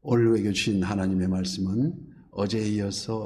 오늘 우리에게 주신 하나님의 말씀은 어제에 이어서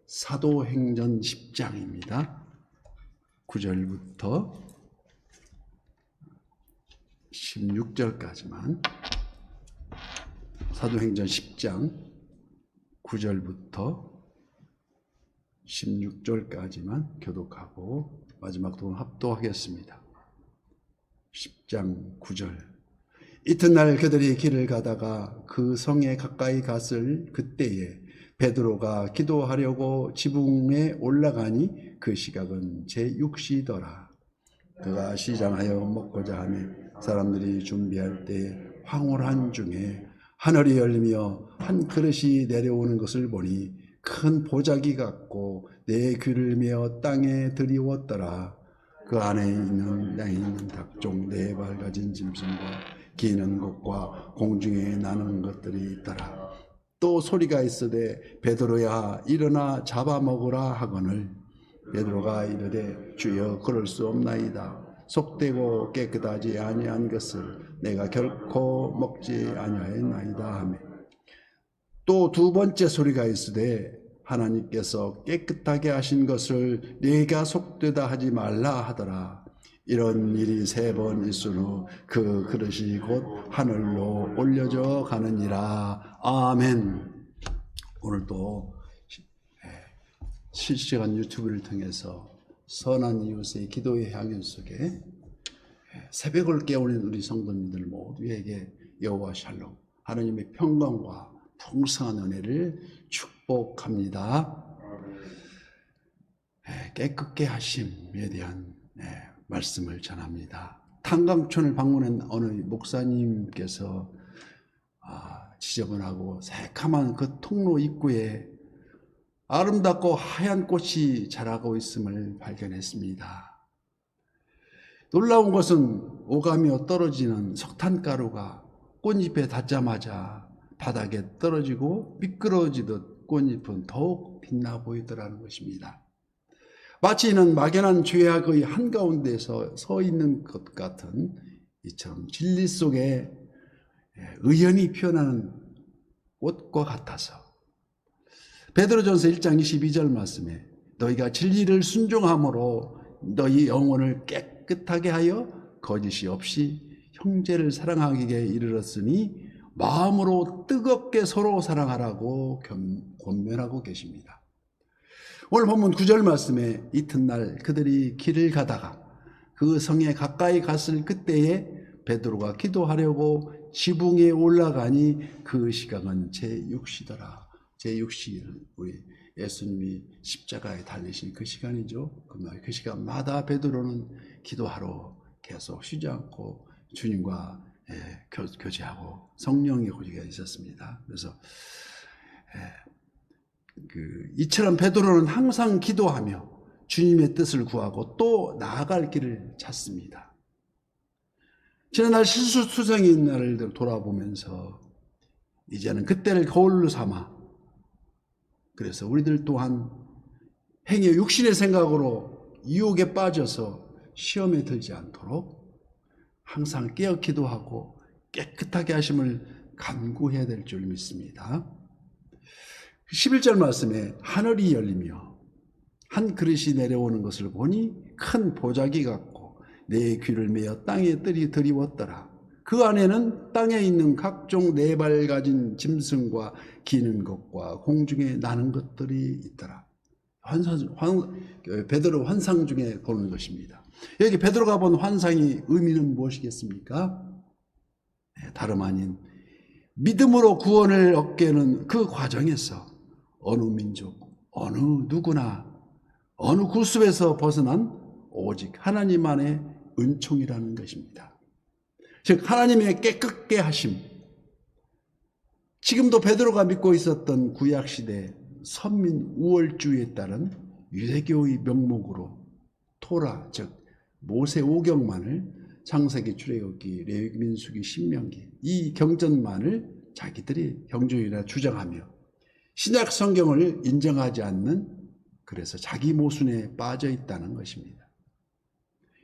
사도행전 10장입니다. 9절부터 16절까지만 사도행전 10장 9절부터 16절까지만 교독하고 마지막 동안 합독하겠습니다. 10장 9절. 이튿날 그들이 길을 가다가 그 성에 가까이 갔을 그때에 베드로가 기도하려고 지붕에 올라가니 그 시각은 제6시더라. 그가 시장하여 먹고자 하며 사람들이 준비할 때 황홀한 중에 하늘이 열리며 한 그릇이 내려오는 것을 보니 큰 보자기 같고 네 귀를 메어 땅에 들이웠더라. 그 안에 있는 땅에 있는 각종 네 발 가진 짐승과 기는 것과 공중에 나는 것들이 있더라. 또 소리가 있으되 베드로야 일어나 잡아먹으라 하거늘 베드로가 이르되 주여 그럴 수 없나이다. 속되고 깨끗하지 아니한 것을 내가 결코 먹지 아니하였나이다 하며 또 두 번째 소리가 있으되 하나님께서 깨끗하게 하신 것을 네가 속되다 하지 말라 하더라. 이런 일이 세 번 있은 후 그 그릇이 곧 하늘로 올려져 가느니라. 아멘. 오늘도 실시간 유튜브를 통해서 선한 이웃의 기도의 향연 속에 새벽을 깨우는 우리 성도님들 모두에게 여호와 샬롬 하나님의 평강과 풍성한 은혜를 축복합니다. 깨끗게 하심에 대한 말씀을 전합니다. 탄강촌을 방문한 어느 목사님께서 지저분하고 새카만 그 통로 입구에 아름답고 하얀 꽃이 자라고 있음을 발견했습니다. 놀라운 것은 오가며 떨어지는 석탄가루가 꽃잎에 닿자마자 바닥에 떨어지고 미끄러지듯 꽃잎은 더욱 빛나 보이더라는 것입니다. 마치 이는 막연한 죄악의 한가운데서 서 있는 것 같은 이처럼 진리 속에 의연히 피어나는 꽃과 같아서 베드로전서 1장 22절 말씀에 너희가 진리를 순종함으로 너희 영혼을 깨끗하게 하여 거짓이 없이 형제를 사랑하기에 이르렀으니 마음으로 뜨겁게 서로 사랑하라고 권면하고 계십니다. 오늘 본문 9절 말씀에 이튿날 그들이 길을 가다가 그 성에 가까이 갔을 그때에 베드로가 기도하려고 지붕에 올라가니 그 시각은 제6시더라. 제6시는 우리 예수님이 십자가에 달리신 그 시간이죠. 그 시간마다 베드로는 기도하러 계속 쉬지 않고 주님과 교제하고 성령의 호주가 있었습니다. 그래서 이처럼 베드로는 항상 기도하며 주님의 뜻을 구하고 또 나아갈 길을 찾습니다. 지난날 실수투성이인 날을 돌아보면서 이제는 그때를 거울로 삼아 그래서 우리들 또한 행여 육신의 생각으로 유혹에 빠져서 시험에 들지 않도록 항상 깨어 기도하고 깨끗하게 하심을 간구해야 될 줄 믿습니다. 11절 말씀에 하늘이 열리며 한 그릇이 내려오는 것을 보니 큰 보자기 같고 네 귀를 메어 땅에 들이웠더라. 그 안에는 땅에 있는 각종 네 발 가진 짐승과 기는 것과 공중에 나는 것들이 있더라. 베드로 환상 중에 보는 것입니다. 여기 베드로가 본 환상의 의미는 무엇이겠습니까? 다름 아닌 믿음으로 구원을 얻게 하는 그 과정에서 어느 민족, 어느 누구나 어느 구습에서 벗어난 오직 하나님만의 은총이라는 것입니다. 즉 하나님의 깨끗게 하심. 지금도 베드로가 믿고 있었던 구약시대 선민 우월주의에 따른 유대교의 명목으로 토라 즉 모세 오경만을 창세기, 출애굽기, 레위기, 민수기, 신명기 이 경전만을 자기들이 경전이라 주장하며 신약 성경을 인정하지 않는 그래서 자기 모순에 빠져 있다는 것입니다.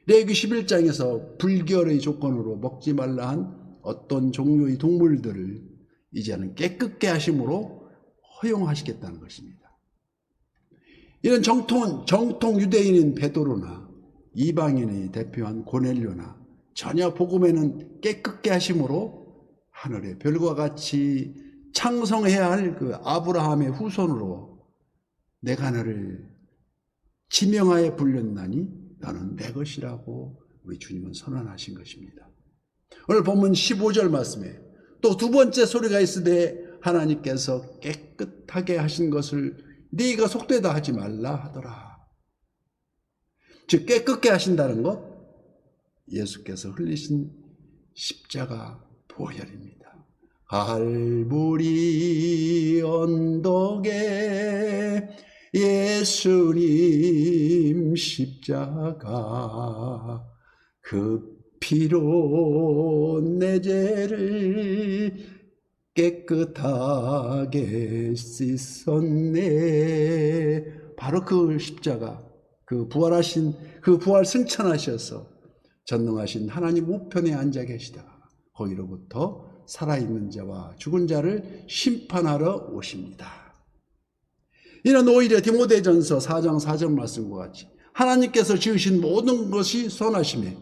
레위기 11장에서 불결의 조건으로 먹지 말라 한 어떤 종류의 동물들을 이제는 깨끗게 하심으로 허용하시겠다는 것입니다. 이런 정통 유대인인 베드로나 이방인이 대표한 고넬료나 전혀 복음에는 깨끗게 하심으로 하늘의 별과 같이 창성해야 할 그 아브라함의 후손으로 내가 너를 지명하에 불렸나니 너는 내 것이라고 우리 주님은 선언하신 것입니다. 오늘 본문 15절 말씀에 또 두 번째 소리가 있으되 하나님께서 깨끗하게 하신 것을 네가 속되다 하지 말라 하더라. 즉 깨끗게 하신다는 것, 예수께서 흘리신 십자가 보혈입니다. 갈보리 언덕에 예수님 십자가 그 피로 내 죄를 깨끗하게 씻었네. 바로 그 십자가, 그 부활하신, 그 부활 승천하셔서 전능하신 하나님 우편에 앉아 계시다가 거기로부터 살아있는 자와 죽은 자를 심판하러 오십니다. 이는 오히려 디모데전서 4장 4절 말씀과 같이 하나님께서 지으신 모든 것이 선하심에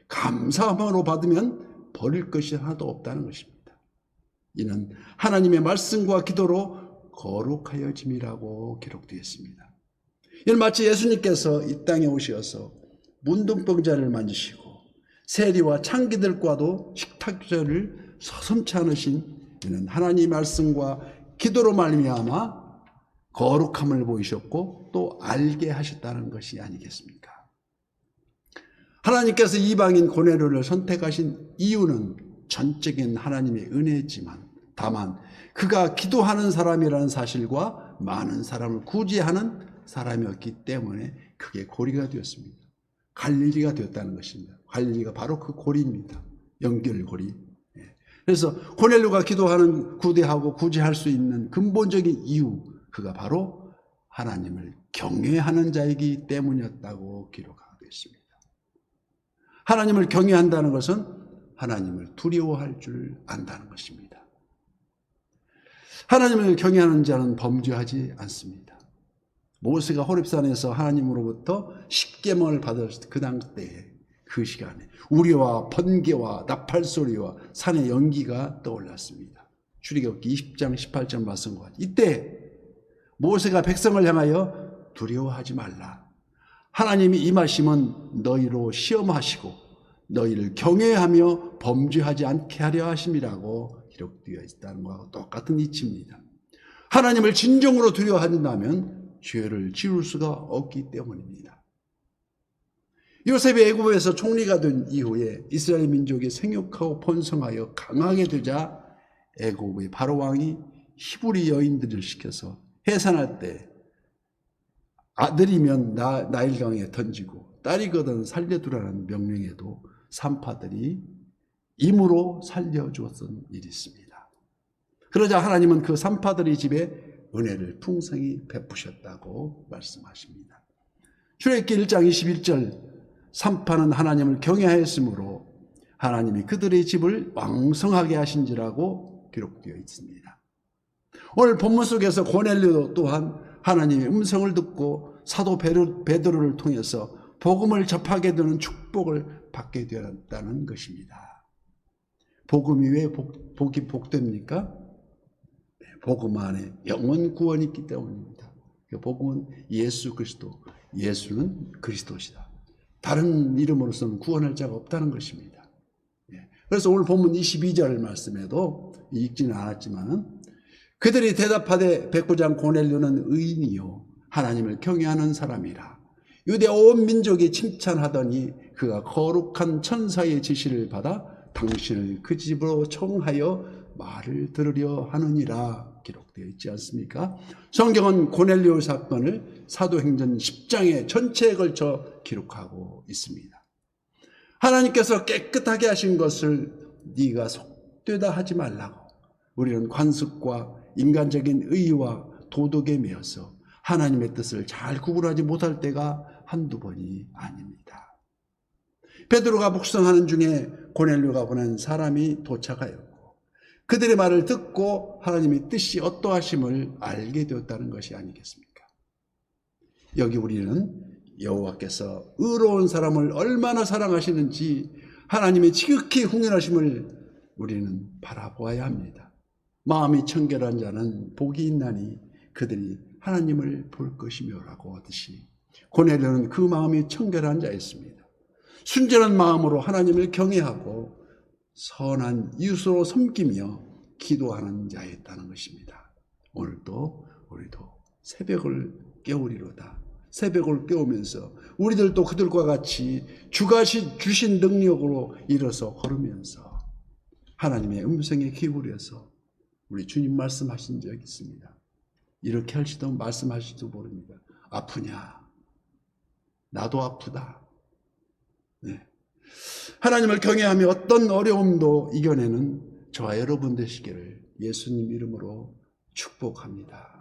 감사함으로 받으면 버릴 것이 하나도 없다는 것입니다. 이는 하나님의 말씀과 기도로 거룩하여짐이라고 기록되어 있습니다. 이는 마치 예수님께서 이 땅에 오셔서 문둥병자를 만지시고 세리와 창기들과도 식탁주를 서슴지 않으신 이는 하나님의 말씀과 기도로 말미암아 거룩함을 보이셨고 또 알게 하셨다는 것이 아니겠습니까? 하나님께서 이방인 고넬료를 선택하신 이유는 전적인 하나님의 은혜지만 다만 그가 기도하는 사람이라는 사실과 많은 사람을 구제하는 사람이었기 때문에 그게 고리가 되었습니다. 갈릴리가 되었다는 것입니다. 갈릴리가 바로 그 고리입니다. 연결고리. 그래서 고넬료가 기도하는 구대하고 구제할 수 있는 근본적인 이유, 그가 바로 하나님을 경외하는 자이기 때문이었다고 기록하고 있습니다. 하나님을 경외한다는 것은 하나님을 두려워할 줄 안다는 것입니다. 하나님을 경외하는 자는 범죄하지 않습니다. 모세가 호렙산에서 하나님으로부터 십계명을 받았을 때 그 당시에 그 시간에 우리와 번개와 나팔소리와 산의 연기가 떠올랐습니다. 출애굽기 20장 18절 말씀과 같이 이때 모세가 백성을 향하여 두려워하지 말라. 하나님이 임하심은 너희로 시험하시고 너희를 경외하며 범죄하지 않게 하려 하심이라고 기록되어 있다는 것과 똑같은 이치입니다. 하나님을 진정으로 두려워한다면 죄를 지을 수가 없기 때문입니다. 요셉이 애굽에서 총리가 된 이후에 이스라엘 민족이 생육하고 번성하여 강하게 되자 애굽의 바로 왕이 히브리 여인들을 시켜서 해산할 때 아들이면 나일강에 던지고 딸이거든 살려두라는 명령에도 산파들이 임으로 살려주었던 일이 있습니다. 그러자 하나님은 그 산파들의 집에 은혜를 풍성히 베푸셨다고 말씀하십니다. 출애굽기 1장 21절 산파는 하나님을 경외하였으므로 하나님이 그들의 집을 왕성하게 하신지라고 기록되어 있습니다. 오늘 본문 속에서 고넬료 또한 하나님의 음성을 듣고 사도 베드로를 통해서 복음을 접하게 되는 축복을 받게 되었다는 것입니다. 복음이 왜 복이 복됩니까? 복음 안에 영원 구원이 있기 때문입니다. 복음은 예수 그리스도, 예수는 그리스도시다. 다른 이름으로서는 구원할 자가 없다는 것입니다. 그래서 오늘 본문 22절 말씀에도 읽지는 않았지만 그들이 대답하되 백부장 고넬료는 의인이요 하나님을 경외하는 사람이라. 유대 온 민족이 칭찬하더니 그가 거룩한 천사의 지시를 받아 당신을 그 집으로 청하여 말을 들으려 하느니라 기록되어 있지 않습니까? 성경은 고넬료 사건을 사도행전 10장에 전체에 걸쳐 기록하고 있습니다. 하나님께서 깨끗하게 하신 것을 네가 속되다 하지 말라고. 우리는 관습과 인간적인 의의와 도덕에 매여서 하나님의 뜻을 잘 구분하지 못할 때가 한두 번이 아닙니다. 베드로가 묵상하는 중에 고넬료가 보낸 사람이 도착하였고 그들의 말을 듣고 하나님의 뜻이 어떠하심을 알게 되었다는 것이 아니겠습니까? 여기 우리는 여호와께서 의로운 사람을 얼마나 사랑하시는지 하나님의 지극히 흥연하심을 우리는 바라보아야 합니다. 마음이 청결한 자는 복이 있나니 그들이 하나님을 볼 것이며 라고 하듯이 고넬료는 그 마음이 청결한 자였습니다. 순전한 마음으로 하나님을 경외하고 선한 이웃으로 섬기며 기도하는 자였다는 것입니다. 오늘도 우리도 새벽을 깨우리로다. 새벽을 깨우면서 우리들도 그들과 같이 주가 주신 능력으로 일어서 걸으면서 하나님의 음성에 기울여서 우리 주님 말씀하신 적 있습니다. 이렇게 할지도 말씀하실지도 모릅니다. 아프냐? 나도 아프다. 네. 하나님을 경외하며 어떤 어려움도 이겨내는 저와 여러분 되시기를 예수님 이름으로 축복합니다.